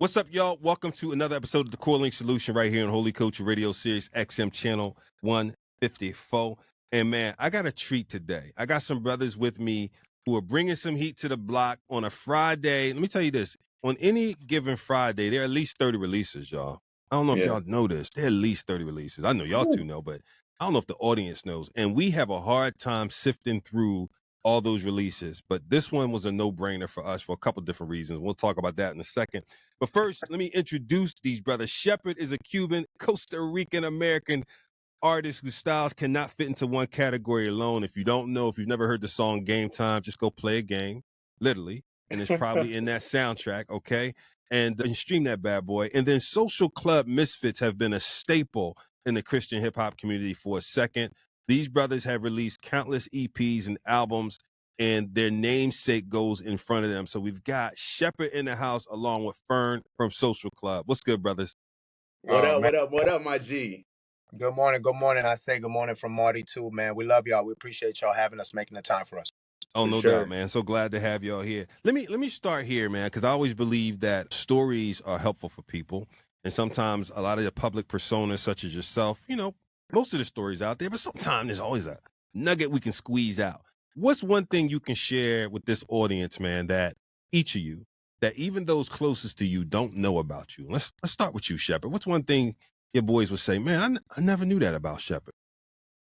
What's up, y'all? Welcome to another episode of the Corelink Solution right here on Holy Culture Radio Series XM Channel 154. And man, I got a treat today. I got some brothers with me who are bringing some heat to the block on a Friday. Let me tell you this. On any given Friday, there are at least 30 releases, y'all. I don't know if y'all know this. There are at least 30 releases. I know y'all two know, but I don't know if the audience knows. And we have a hard time sifting through all those releases. But this one was a no-brainer for us for a couple different reasons. We'll talk about that in a second. But first, let me introduce these brothers. Shepherd is a Cuban, Costa Rican-American artist whose styles cannot fit into one category alone. If you don't know, if you've never heard the song Game Time, just go play a game, literally. And it's probably in that soundtrack, okay? And stream that bad boy. And then Social Club Misfits have been a staple in the Christian hip-hop community for a second. These brothers have released countless EPs and albums, and their namesake goes in front of them. So we've got Shepherd in the house along with Fern from Social Club. What's good, brothers? What up, my G? Good morning. I say good morning from Marty too, man. We love y'all. We appreciate y'all having us, making the time for us. Oh, no doubt, man. So glad to have y'all here. Let me start here, man, because I always believe that stories are helpful for people. And sometimes a lot of the public personas, such as yourself, you know, most of the stories out there, but sometimes there's always a nugget we can squeeze out. What's one thing you can share with this audience, man, that each of you, that even those closest to you don't know about you? Let's start with you, Shepherd. What's one thing your boys would say, man, I never knew that about Shepherd?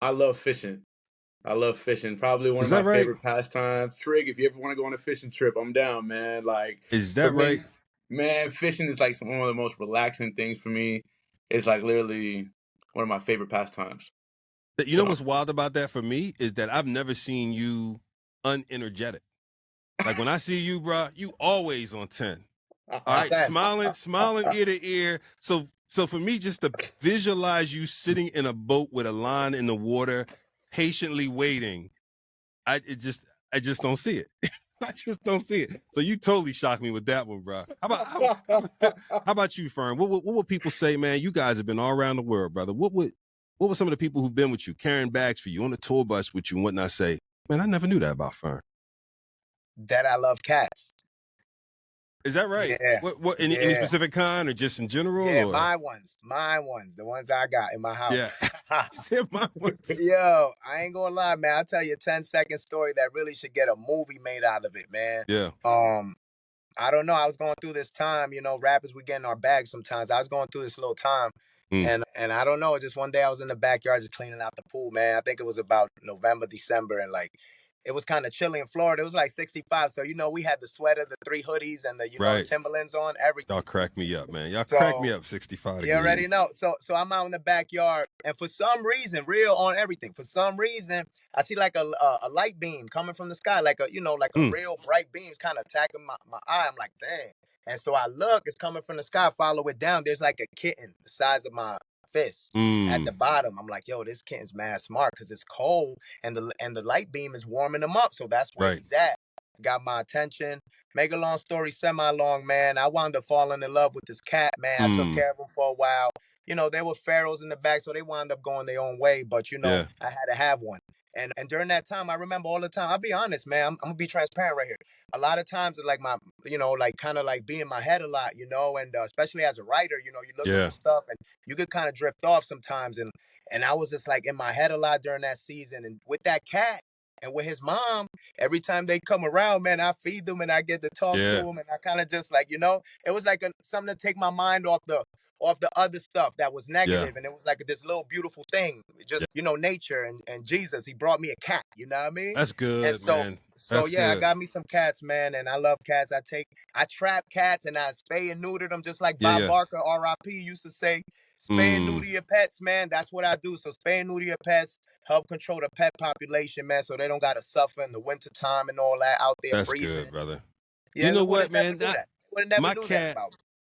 I love fishing. Probably one of my favorite pastimes. Trig, if you ever want to go on a fishing trip, I'm down, man. Like, is that right? Man, fishing is like one of the most relaxing things for me. It's like literally one of my favorite pastimes. You know what's wild about that for me is that I've never seen you unenergetic. Like when I see you, bro, you always on 10. All right, smiling ear to ear. So for me, just to visualize you sitting in a boat with a line in the water, patiently waiting, I just don't see it. I just don't see it. So you totally shocked me with that one, bro. How about you, Fern? What would people say, man? You guys have been all around the world, brother. What would some of the people who've been with you, carrying bags for you, on the tour bus with you and whatnot say, man, I never knew that about Fern? That I love cats. Is that right? Yeah. What any specific kind or just in general? Yeah, or? my ones, the ones I got in my house. Yeah, said my ones. Yo, I ain't gonna lie, man. I'll tell you a 10-second story that really should get a movie made out of it, man. Yeah. I don't know. I was going through this time, you know, rappers, we get in our bags sometimes. I was going through this little time. And I don't know, just one day I was in the backyard just cleaning out the pool, man. I think it was about November, December, and like it was kind of chilly in Florida. It was like 65. So, you know, we had the sweater, the 3 hoodies, and the, you know, the Timberlands on, everything. Y'all crack me up, man. Y'all crack me up 65 degrees. You already know. So I'm out in the backyard, and for some reason, real on everything, for some reason, I see like a light beam coming from the sky, like a, you know, like a real bright beam's kind of attacking my eye. I'm like, dang. And so I look, it's coming from the sky, follow it down. There's like a kitten the size of my fist at the bottom. I'm like, yo, this kitten's mad smart because it's cold and the light beam is warming him up. So that's where he's at. Got my attention. Make a long story semi-long, man. I wound up falling in love with this cat, man. I took care of him for a while. You know, there were pharaohs in the back, so they wound up going their own way. But, you know, I had to have one. And during that time, I remember all the time, I'll be honest, man, I'm going to be transparent right here. A lot of times, like my, you know, like kind of like be in my head a lot, you know, and especially as a writer, you know, you look at stuff and you could kind of drift off sometimes. And I was just like in my head a lot during that season. And with that cat and with his mom, every time they come around, man, I feed them and I get to talk to them. And I kind of just like, you know, it was like something to take my mind off the other stuff that was negative. And it was like this little beautiful thing, just, you know, nature and Jesus, he brought me a cat, you know what I mean? That's good, and so, man. So yeah, I got me some cats, man, and I love cats. I trap cats and I spay and neuter them just like Bob Barker, R.I.P. used to say, spay and neuter your pets, man. That's what I do. So spay and neuter your pets, help control the pet population, man, so they don't got to suffer in the wintertime and all that out there freezing. That's good, brother. Yeah, you know what, man? My cat,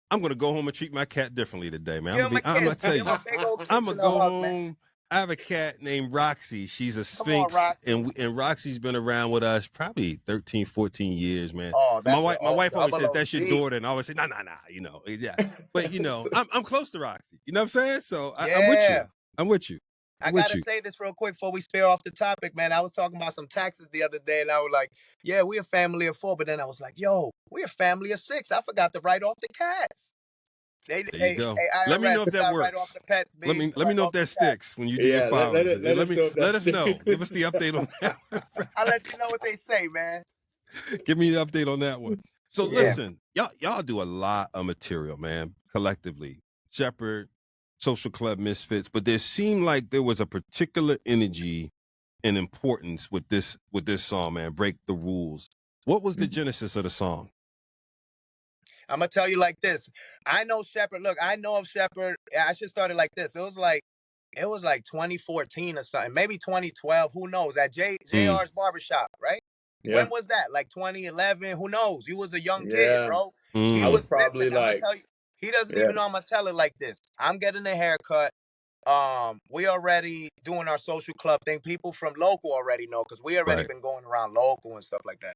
I'm going to go home and treat my cat differently today, man. I'm going to tell you. I'm going to go home. Man. I have a cat named Roxy. She's a Sphinx, and Roxy's been around with us probably 13, 14 years, man. Oh, my wife always says, that's your daughter, and I always say, nah, you know. Yeah. But, you know, I'm close to Roxy. You know what I'm saying? So I'm with you. I gotta say this real quick before we spear off the topic, man. I was talking about some taxes the other day, and I was like, "Yeah, we're a family of 4," but then I was like, "Yo, we're a family of 6." I forgot to write off the cats. There you go. IRS, let me know if that write off works. the pets, Let me know if that sticks when you do your filings. Let us know. Give us the update on that. I'll let you know what they say, man. Give me the update on that one. So listen, y'all do a lot of material, man, collectively. Shepherd, Social Club Misfits, but there seemed like there was a particular energy and importance with this song, man. Break the Rules. What was the genesis of the song? I'm gonna tell you like this. I know Shepherd. Look, I know of Shepherd. I should start it like this. It was like 2014 or something, maybe 2012. Who knows? At JR's barbershop, right? Yeah. When was that? Like 2011? Who knows? You was a young kid, bro. I was probably listen, I'm gonna tell you. He doesn't even know I'm gonna tell it like this. I'm getting a haircut. We already doing our social club thing. People from local already know because we already been going around local and stuff like that.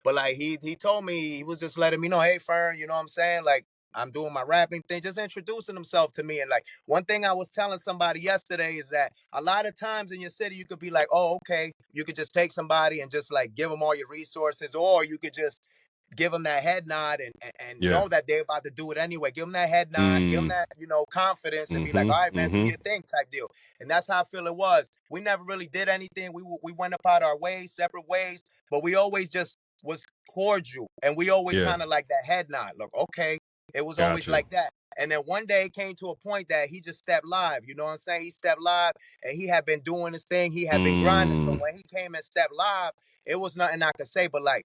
But like he told me, he was just letting me know, hey Fern, you know what I'm saying? Like I'm doing my rapping thing, just introducing himself to me. And like one thing I was telling somebody yesterday is that a lot of times in your city, you could be like, oh, okay, you could just take somebody and just like give them all your resources, or you could just give them that head nod and know that they're about to do it anyway. Give them that head nod, give them that, confidence and be like, all right, man, do your thing type deal. And that's how I feel it was. We never really did anything. We went about our ways, separate ways, but we always just was cordial. And we always kind of like that head nod. Look, okay. It was always like that. And then one day it came to a point that he just stepped live. You know what I'm saying? He stepped live and he had been doing his thing. He had been grinding. So when he came and stepped live, it was nothing I could say, but like,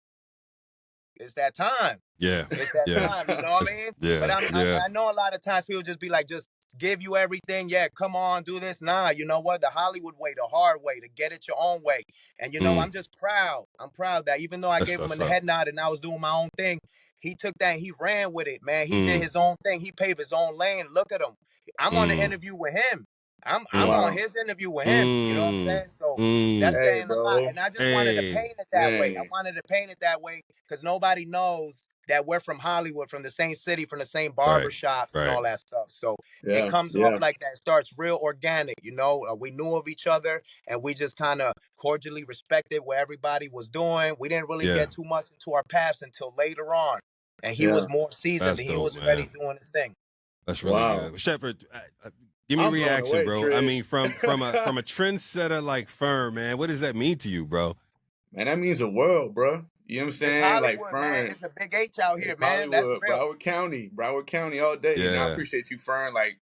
it's that time. It's that time. You know what I mean? But I know a lot of times people just be like, just give you everything. Yeah, come on, do this. Nah, you know what? The Hollywood way, the hard way, to get it your own way. And I'm just proud. I'm proud that even though I gave him a head nod and I was doing my own thing, he took that and he ran with it, man. He did his own thing. He paved his own lane. Look at him. I'm on the interview with him. I'm on his interview with him. You know what I'm saying? So that's saying a lot. And I just wanted to paint it that way. I wanted to paint it that way because nobody knows that we're from Hollywood, from the same city, from the same barbershops and all that stuff. So it comes off like that. It starts real organic, we knew of each other and we just kind of cordially respected what everybody was doing. We didn't really get too much into our paths until later on. And he was more seasoned and he was already doing his thing. That's really good. Shepherd, give me a reaction, bro. Trey. I mean, from a trendsetter like Fern, man, what does that mean to you, bro? Man, that means the world, bro. You know what I'm saying? Like Fern, man. It's a big H out here, man. That's real. Broward County all day. Yeah. I appreciate you, Fern. Like,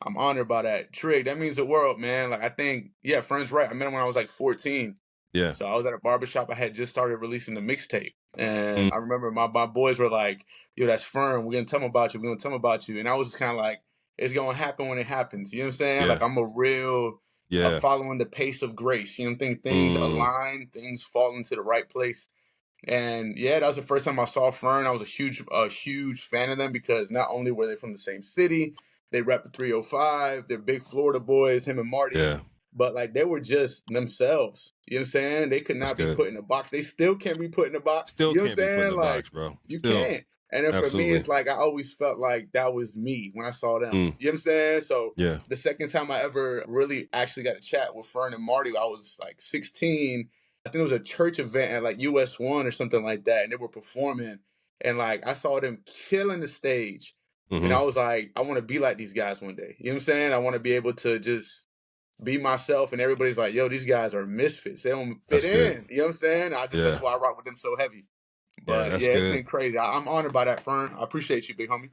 I'm honored by that. Trig, that means the world, man. Like, I think, Fern's right. I met him when I was like 14. Yeah. So I was at a barbershop. I had just started releasing the mixtape. And I remember my boys were like, yo, that's Fern. We're going to tell them about you. We're going to tell them about you. And I was just kind of like, it's going to happen when it happens. You know what I'm saying? Like, I'm a real following the pace of grace. You know, things align, things fall into the right place. And that was the first time I saw Fern. I was a huge fan of them because not only were they from the same city, they rep the 305, they're big Florida boys, him and Marty. Yeah. But like they were just themselves. You know what I'm saying? They could not be put in a box. They still can't be put in a box. Still you know can't be put in a box, bro. You can't. And then for me, it's like I always felt like that was me when I saw them. You know what I'm saying? So the second time I ever really actually got a chat with Fern and Marty, I was like 16. I think it was a church event at like US 1 or something like that. And they were performing. And like I saw them killing the stage. And I was like, I want to be like these guys one day. You know what I'm saying? I want to be able to just be myself. And everybody's like, yo, these guys are misfits. They don't fit in. You know what I'm saying? That's why I rock with them so heavy. But it's been crazy. I'm honored by that, Fern. I appreciate you, big homie.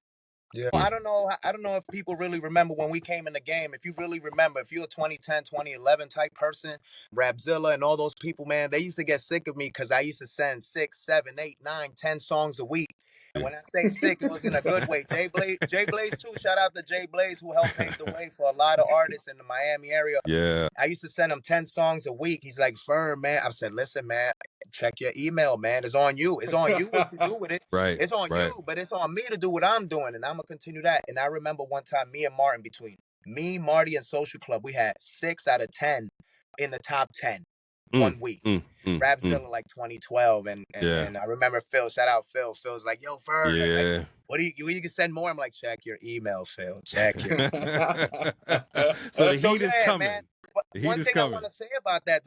Yeah. I don't know if people really remember when we came in the game. If you really remember, if you're a 2010, 2011 type person, Rapzilla and all those people, man, they used to get sick of me because I used to send 6, 7, 8, 9, 10 songs a week. And when I say sick, it was in a good way. Jay Blaze too. Shout out to Jay Blaze who helped pave the way for a lot of artists in the Miami area. Yeah. I used to send him 10 songs a week. He's like, Fern, man. I said, listen, man, check your email, man. It's on you. It's on you what you do with it. Right. It's on you, but it's on me to do what I'm doing. And I'm going to continue that. And I remember one time me and Martin, between me, Marty, and Social Club, we had 6 out of 10 in the top 10 one week. Rapzilla like 2012. And I remember Phil, shout out Phil. Phil's like, yo, Fern. Yeah. Like, what do you can send more? I'm like, check your email, Phil. Check your So the heat is coming. Man. But The one heat is thing I coming. want to say about that,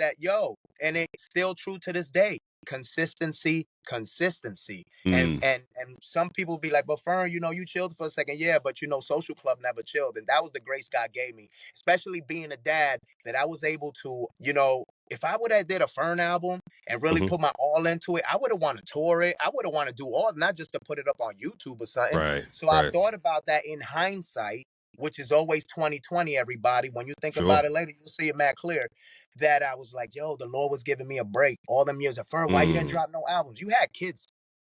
and it's still true to this day. Consistency. And some people be like, but Fern, you chilled for a second. Yeah, but Social Club never chilled. And that was the grace God gave me, especially being a dad, that I was able to, if I would have did a Fern album and really put my all into it, I would have wanted to tour it. I would have wanted to do all, not just to put it up on YouTube or something. Right. So I thought about that in hindsight, which is always 2020, everybody. When you think about it later, you'll see it mad clear. That I was like, yo, the Lord was giving me a break all them years of Fern. Why you didn't drop no albums? You had kids.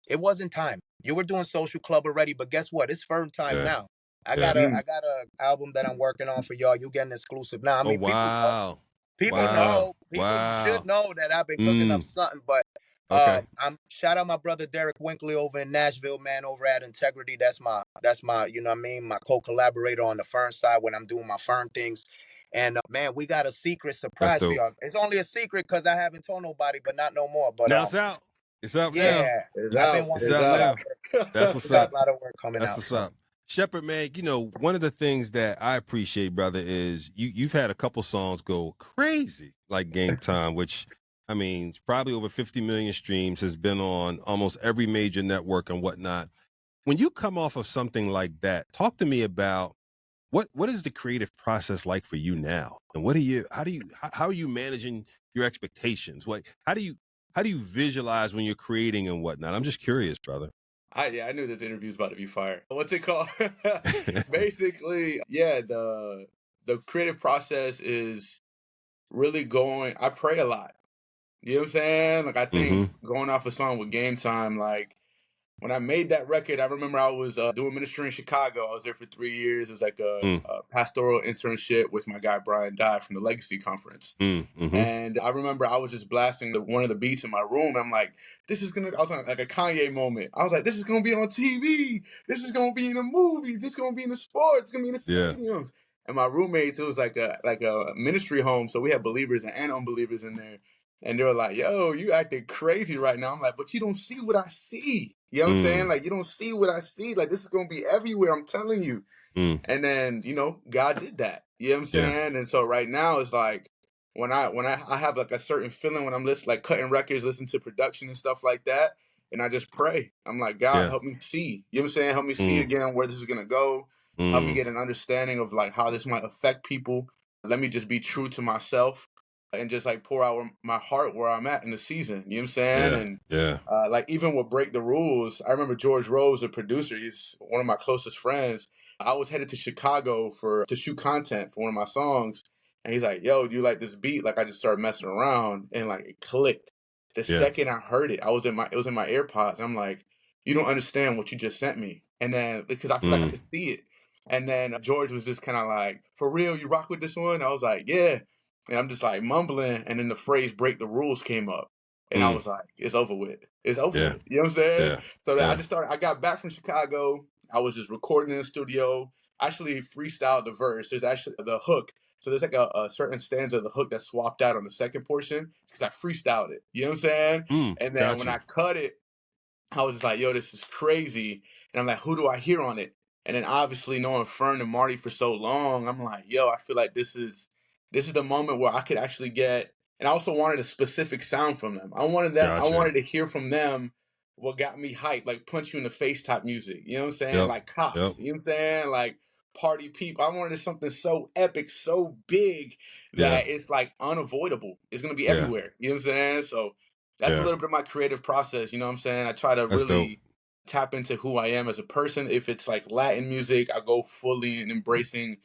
It wasn't time. You were doing Social Club already, but guess what? It's Fern time now. I got a album that I'm working on for y'all. You get an exclusive now. I mean, people know. People should know that I've been cooking up something. But I'm shout out my brother Derek Winkley over in Nashville, man, over at Integrity. That's my my co-collaborator on the Fern side when I'm doing my Fern things. And man, we got a secret surprise for y'all. It's only a secret because I haven't told nobody, but not no more. But now it's out. It's out now. I've been wanting it's out now. That's what's up. A lot of work coming That's out. What's up. Shepherd, man, one of the things that I appreciate, brother, is you've had a couple songs go crazy, like Game Time, which, I mean, it's probably over 50 million streams, has been on almost every major network and whatnot. When you come off of something like that, talk to me about what is the creative process like for you now? And how are you managing your expectations? How do you visualize when you're creating and whatnot? I'm just curious, brother. I knew this interview was about to be fire. What's it called? Basically, the creative process is really going. I pray a lot. You know what I'm saying? Like, I think going off a song with Game Time, like, when I made that record, I remember I was doing ministry in Chicago. I was there for 3 years. It was like a pastoral internship with my guy Brian Dye from the Legacy Conference. And I remember I was just blasting one of the beats in my room. I'm like, I was on like a Kanye moment. I was like, this is gonna be on TV. This is gonna be in the movies. This is gonna be in the sports. It's gonna be in the stadiums. And my roommates, it was like a ministry home, so we had believers and unbelievers in there. And they were like, yo, you acting crazy right now. I'm like, but you don't see what I see. You know what I'm saying? Like, you don't see what I see. Like, this is going to be everywhere. I'm telling you. And then, God did that. You know what I'm saying? And so right now it's like, when I have like a certain feeling when I'm like cutting records, listening to production and stuff like that. And I just pray. I'm like, God, help me see. You know what I'm saying? Help me see again where this is going to go. Help me get an understanding of like how this might affect people. Let me just be true to myself. And just like pour out my heart where I'm at in the season. You know what I'm saying? Like even with Break the Rules, I remember George Rose, the producer, he's one of my closest friends. I was headed to Chicago to shoot content for one of my songs. And he's like, yo, do you like this beat? Like, I just started messing around and like it clicked. The second I heard it, it was in my AirPods. And I'm like, you don't understand what you just sent me. And then because I feel like I could see it. And then George was just kind of like, for real, you rock with this one? I was like, yeah. And I'm just like mumbling, and then the phrase "break the rules" came up, and I was like, "It's over with. It's over with." You know what I'm saying? So I just started. I got back from Chicago. I was just recording in the studio. Actually, freestyled the verse. There's actually the hook. So there's like a certain stanza of the hook that's swapped out on the second portion because I freestyled it. You know what I'm saying? And then when I cut it, I was just like, yo, this is crazy. And I'm like, who do I hear on it? And then obviously knowing Fern and Marty for so long, I'm like, yo, I feel like this is the moment where I could actually get, and I also wanted a specific sound from them. I wanted to hear from them what got me hyped, like punch you in the face type music. You know what I'm saying? Like Cops. You know what I'm saying? Like Party People. I wanted something so epic, so big that it's like unavoidable. It's gonna be everywhere. You know what I'm saying? So that's a little bit of my creative process. You know what I'm saying? I try to really tap into who I am as a person. If it's like Latin music, I go fully in embracing,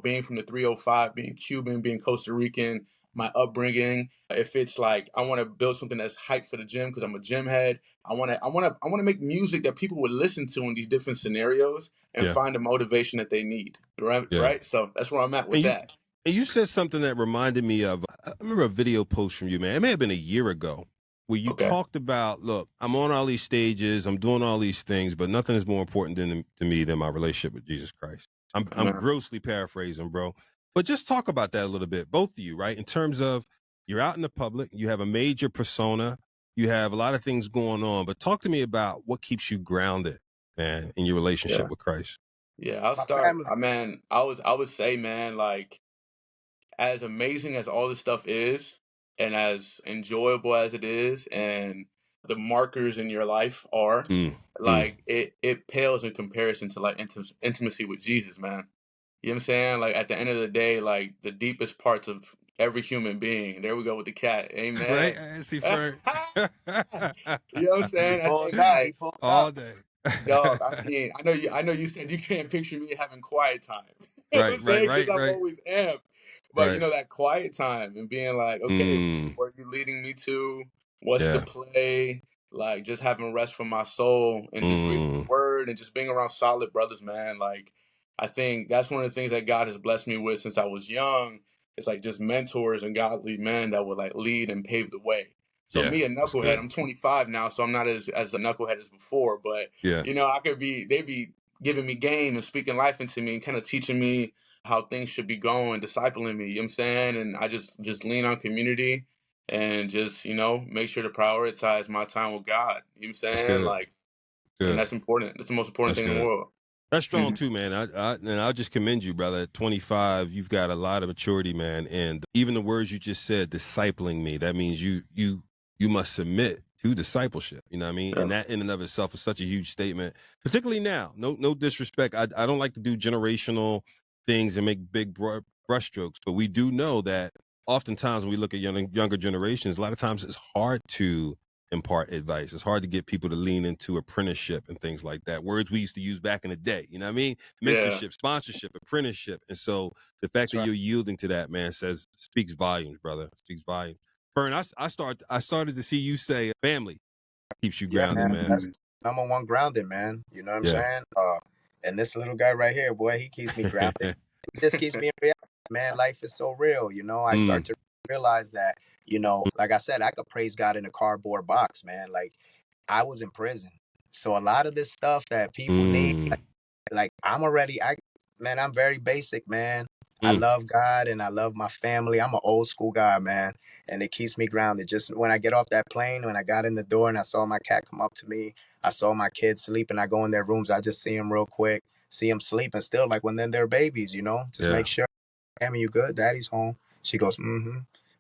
being from the 305, being Cuban, being Costa Rican, my upbringing. If it's like I want to build something that's hype for the gym because I'm a gym head, I want to make music that people would listen to in these different scenarios and find the motivation that they need. Right? So that's where I'm at with that. And you said something that reminded me of, I remember a video post from you, man. It may have been a year ago where you talked about, look, I'm on all these stages, I'm doing all these things, but nothing is more important to me than my relationship with Jesus Christ. I'm grossly paraphrasing, bro. But just talk about that a little bit, both of you, right? In terms of you're out in the public, you have a major persona, you have a lot of things going on, but talk to me about what keeps you grounded, man, in your relationship with Christ. Yeah, I'll start. Man, I would say, man, like, as amazing as all this stuff is, and as enjoyable as it is, and the markers in your life are, like it pales in comparison to like intimacy with Jesus, man. You know what I'm saying? Like at the end of the day, like the deepest parts of every human being. There we go with the cat. Amen. Right? I see Fern. You know what I'm saying? He I pulled think up. like He pulled all up. day. dog, I mean, I know you said you can't picture me having quiet time. You know what I'm Right, saying? Because I'm right. always amped. But you Right. know, that quiet time and being like, okay, where are you leading me to? What's the play? Like just having rest for my soul and just reading the word and just being around solid brothers, man. Like I think that's one of the things that God has blessed me with since I was young. It's like just mentors and godly men that would like lead and pave the way. So me, a knucklehead, I'm 25 now, so I'm not as a knucklehead as before. But you know, they be giving me game and speaking life into me and kind of teaching me how things should be going, discipling me. You know what I'm saying? And I just lean on community and just, you know, make sure to prioritize my time with God. You know what I'm saying? Good. Like, and that's important. That's the most important thing in the world. That's strong too, man. And I'll just commend you, brother. At 25, you've got a lot of maturity, man. And even the words you just said, discipling me, that means you must submit to discipleship. You know what I mean? And that in and of itself is such a huge statement, particularly now. No disrespect. I don't like to do generational things and make big brushstrokes, but we do know that oftentimes when we look at younger generations, a lot of times it's hard to impart advice. It's hard to get people to lean into apprenticeship and things like that. Words we used to use back in the day. You know what I mean? Mentorship, sponsorship, apprenticeship. And so the fact that you're yielding to that, man, speaks volumes, brother. Speaks volumes. Fern, I started to see you say family keeps you grounded, man. That's number one grounded, man. You know what I'm saying? And this little guy right here, boy, he keeps me grounded. He just keeps me in reality, man. Life is so real. You know, I start to realize that, you know, like I said, I could praise God in a cardboard box, man. Like I was in prison. So a lot of this stuff that people need, like I'm very basic, man. I love God and I love my family. I'm an old school guy, man. And it keeps me grounded. Just when I get off that plane, when I got in the door and I saw my cat come up to me, I saw my kids sleep and I go in their rooms. I just see them real quick, see them sleep and still like when they're babies, you know, just make sure, Tammy, you good? Daddy's home. She goes,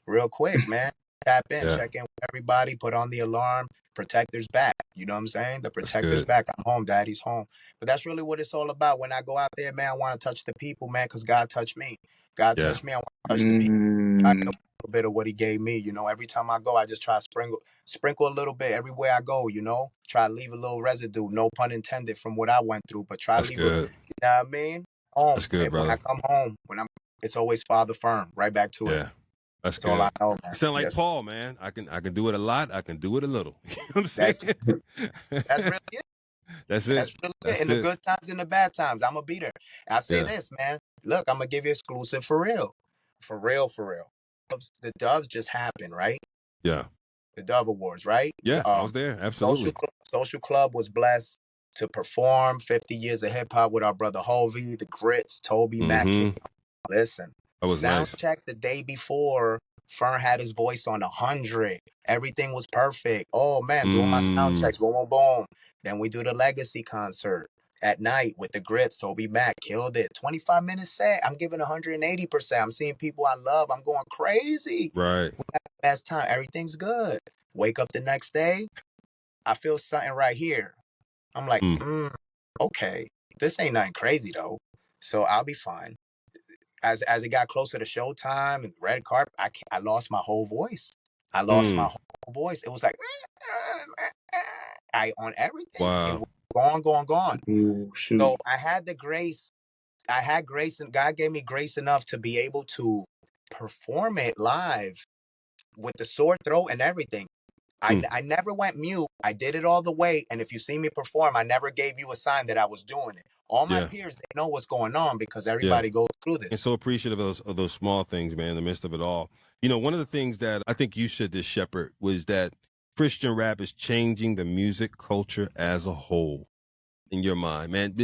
real quick, man. Tap in, check in with everybody, put on the alarm, protector's back. You know what I'm saying? The protector's back. I'm home. Daddy's home. But that's really what it's all about. When I go out there, man, I want to touch the people, man, because God touched me. God touched me. I want to touch the people. I know a little bit of what he gave me. You know, every time I go, I just try to sprinkle a little bit everywhere I go, you know, try to leave a little residue, no pun intended, from what I went through, but try to leave you know what I mean? Home. That's good, brother. When I come home, it's always Father Firm, right back to it. That's good. All I know, man. You sound like Paul, man. I can do it a lot. I can do it a little. You know what I'm saying? That's really it. That's it. That's really it. In the good times and the bad times, I'm a beater. I say this, man. Look, I'm gonna give you exclusive for real. For real, for real. The Doves just happened, right? Yeah. The Dove Awards, right? Yeah, I was there. Absolutely. Social Club was blessed to perform 50 years of hip hop with our brother Hovey, the Grits, Toby Mac. Listen, sound check the day before. Fern had his voice on 100. Everything was perfect. Oh man, doing my sound checks, boom, boom, boom. Then we do the Legacy concert at night with the Grits. Toby Mac killed it. 25 minutes set. I'm giving 180%. I'm seeing people I love. I'm going crazy. Right. Best time. Everything's good. Wake up the next day. I feel something right here. I'm like, okay, this ain't nothing crazy though. So I'll be fine. As it got closer to showtime and red carpet, I lost my whole voice. I lost my whole voice. It was like on everything. Wow. It was gone. Ooh, shoot. So I had grace, and God gave me grace enough to be able to perform it live with the sore throat and everything. I never went mute. I did it all the way. And if you see me perform, I never gave you a sign that I was doing it. All my peers, they know what's going on because everybody goes through this. And so appreciative of those small things, man, in the midst of it all. You know, one of the things that I think you said this, Shepherd, was that Christian rap is changing the music culture as a whole. In your mind, man,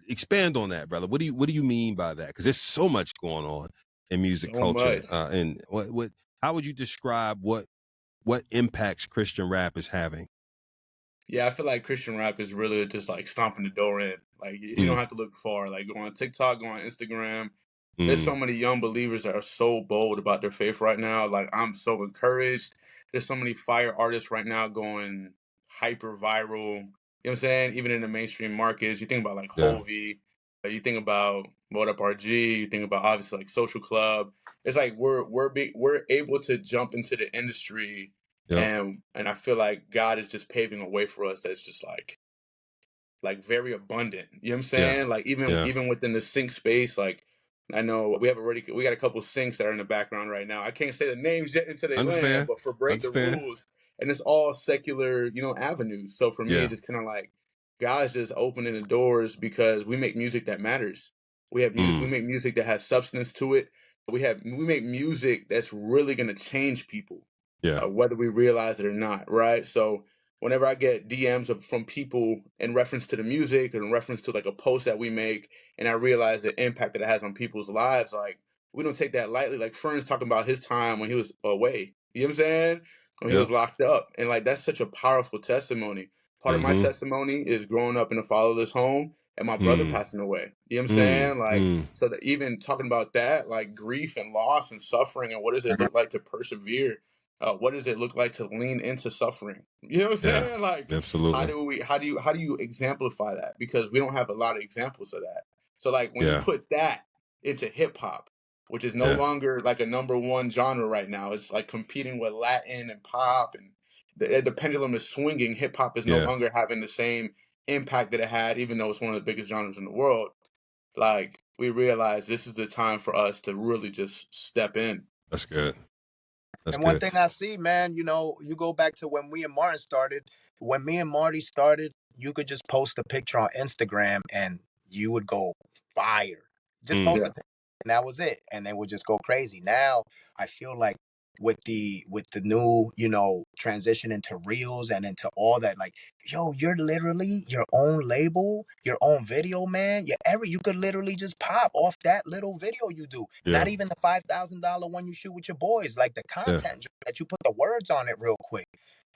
expand on that, brother. What do you mean by that? Because there's so much going on in music culture. And how would you describe what impacts Christian rap is having? Yeah, I feel like Christian rap is really just like stomping the door in. Like you don't have to look far. Like go on TikTok, go on Instagram, There's so many young believers that are so bold about their faith right now. Like, I'm so encouraged. There's so many fire artists right now going hyper viral. You know what I'm saying? Even in the mainstream markets, you think about like Hovey, you think about What Up RG, you think about obviously like Social Club. It's like we're able to jump into the industry, and I feel like God is just paving a way for us that's just like very abundant. You know what I'm saying? Like even within the sync space, like I know we got a couple syncs that are in the background right now. I can't say the names yet until they land, but for Break the Rules, and it's all secular, avenues. So for me, it's just kind of like God's just opening the doors because we make music that matters. We have music, we make music that has substance to it. We make music that's really gonna change people, whether we realize it or not, right? So whenever I get DMs from people in reference to the music or in reference to like a post that we make, and I realize the impact that it has on people's lives, like we don't take that lightly. Like Fern's talking about his time when he was away. You know what I'm saying? When he was locked up. And like that's such a powerful testimony. Part of my testimony is growing up in a fatherless home and my brother passing away. You know what I'm saying? Like so that even talking about that, like grief and loss and suffering and what does it look like to persevere? What does it look like to lean into suffering? You know what I'm saying? Like, absolutely. how do you exemplify that? Because we don't have a lot of examples of that. So like when you put that into hip hop, which is no longer like a number one genre right now, it's like competing with Latin and pop, and the pendulum is swinging. Hip hop is no longer having the same impact that it had, even though it's one of the biggest genres in the world. Like we realize this is the time for us to really just step in. That's good. And one thing I see, man, you go back to when me and Martin started. When me and Marty started, you could just post a picture on Instagram and you would go fire. Just post a picture, and that was it. And they would just go crazy. Now, I feel like with the new, transition into reels and into all that, like, yo, you're literally your own label, your own video, man. You could literally just pop off that little video you do. Not even the $5,000 one you shoot with your boys, like the content that you put the words on it real quick.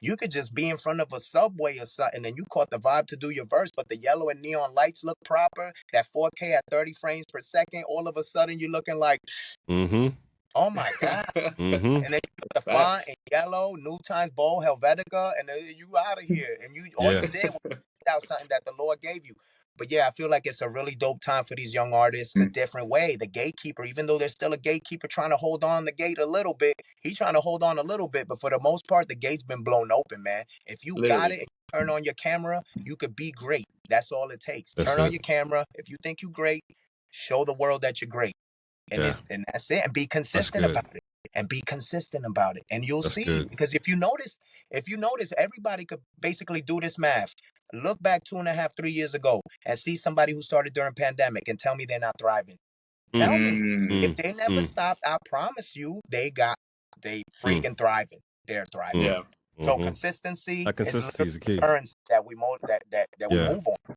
You could just be in front of a subway or something and you caught the vibe to do your verse, but the yellow and neon lights look proper, that 4K at 30 frames per second, all of a sudden you're looking like, oh my God. And then you put the font in yellow, New Times Bold, Helvetica, and then you out of here. And all you did was put out something that the Lord gave you. But yeah, I feel like it's a really dope time for these young artists, a different way. The gatekeeper, even though there's still a gatekeeper trying to hold on the gate a little bit, he's trying to hold on a little bit. But for the most part, the gate's been blown open, man. If you got it, and you turn on your camera, you could be great. That's all it takes. Turn on your camera. If you think you're great, show the world that you're great. And that's it. And be consistent about it. And you'll see. Because if you notice, everybody could basically do this math. Look back 2.5, 3 years ago and see somebody who started during pandemic and tell me they're not thriving. Tell me. If they never stopped, I promise you they freaking thriving. They're thriving. Yeah. So consistency is the key. That we move on.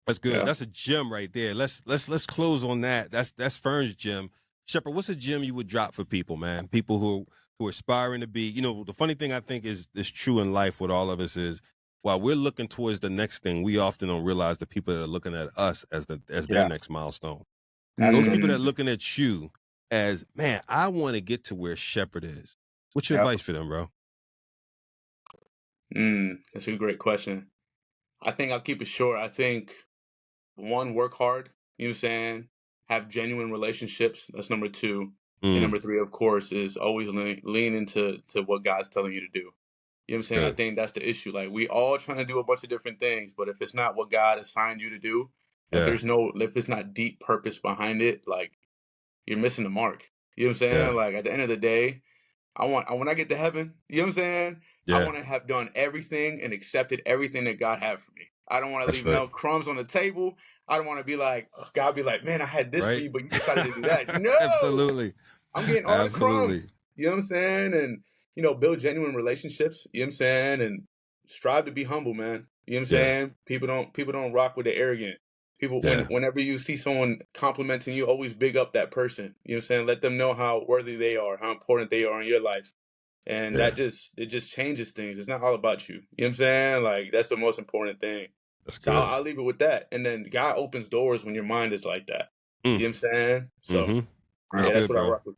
That's good. That's a gem right there. Let's close on that. That's Fern's gem. Shepherd, what's a gem you would drop for people, man? People who are aspiring to be, the funny thing I think is true in life with all of us is while we're looking towards the next thing, we often don't realize the people that are looking at us as their next milestone. Those people that are looking at you as, man, I want to get to where Shepherd is. What's your advice for them, bro? That's a great question. I think I'll keep it short. I think one, work hard. You know what I'm saying? Have genuine relationships. That's number 2. And number 3, of course, is always lean into what God's telling you to do. You know what I'm saying? I think that's the issue. Like we all trying to do a bunch of different things, but if it's not what God assigned you to do, if it's not deep purpose behind it, like you're missing the mark. You know what I'm saying? Like at the end of the day, when I get to heaven, you know what I'm saying? I want to have done everything and accepted everything that God had for me. I don't want to leave no crumbs on the table. I don't want to be like, God be like, man, I had this for you, but you decided to do that. No, absolutely. I'm getting all the crumbs. You know what I'm saying? And build genuine relationships. You know what I'm saying? And strive to be humble, man. You know what I'm saying? People don't rock with the arrogant. People, whenever you see someone complimenting you, always big up that person. You know what I'm saying? Let them know how worthy they are, how important they are in your life. And it just changes things. It's not all about you. You know what I'm saying? Like, that's the most important thing. That's so good. I'll leave it with that. And then God opens doors when your mind is like that. You know what I'm saying? So that's what I rock with.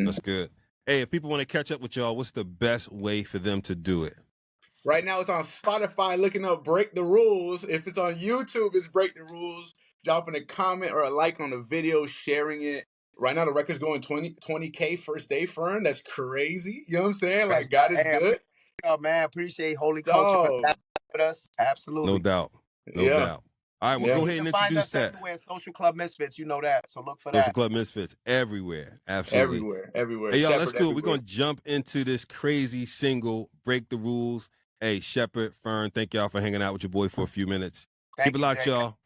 That's good. Hey, if people want to catch up with y'all, what's the best way for them to do it? Right now it's on Spotify, looking up Break the Rules. If it's on YouTube, it's Break the Rules. Dropping a comment or a like on the video, sharing it. Right now the record's going 20K first day, Fern. That's crazy. You know what I'm saying? Like, God is good. Oh, man, appreciate Holy Culture for that with us. Absolutely. No doubt. No doubt. All right, well, go ahead and introduce that. Everywhere, Social Club Misfits, you know that. So look for Social that. Club Misfits, everywhere. Absolutely. Everywhere. Hey, y'all, Shepherd, let's do it. We're going to jump into this crazy single, Break the Rules. Hey, Shepherd, Fern, thank y'all for hanging out with your boy for a few minutes. Keep it locked, y'all.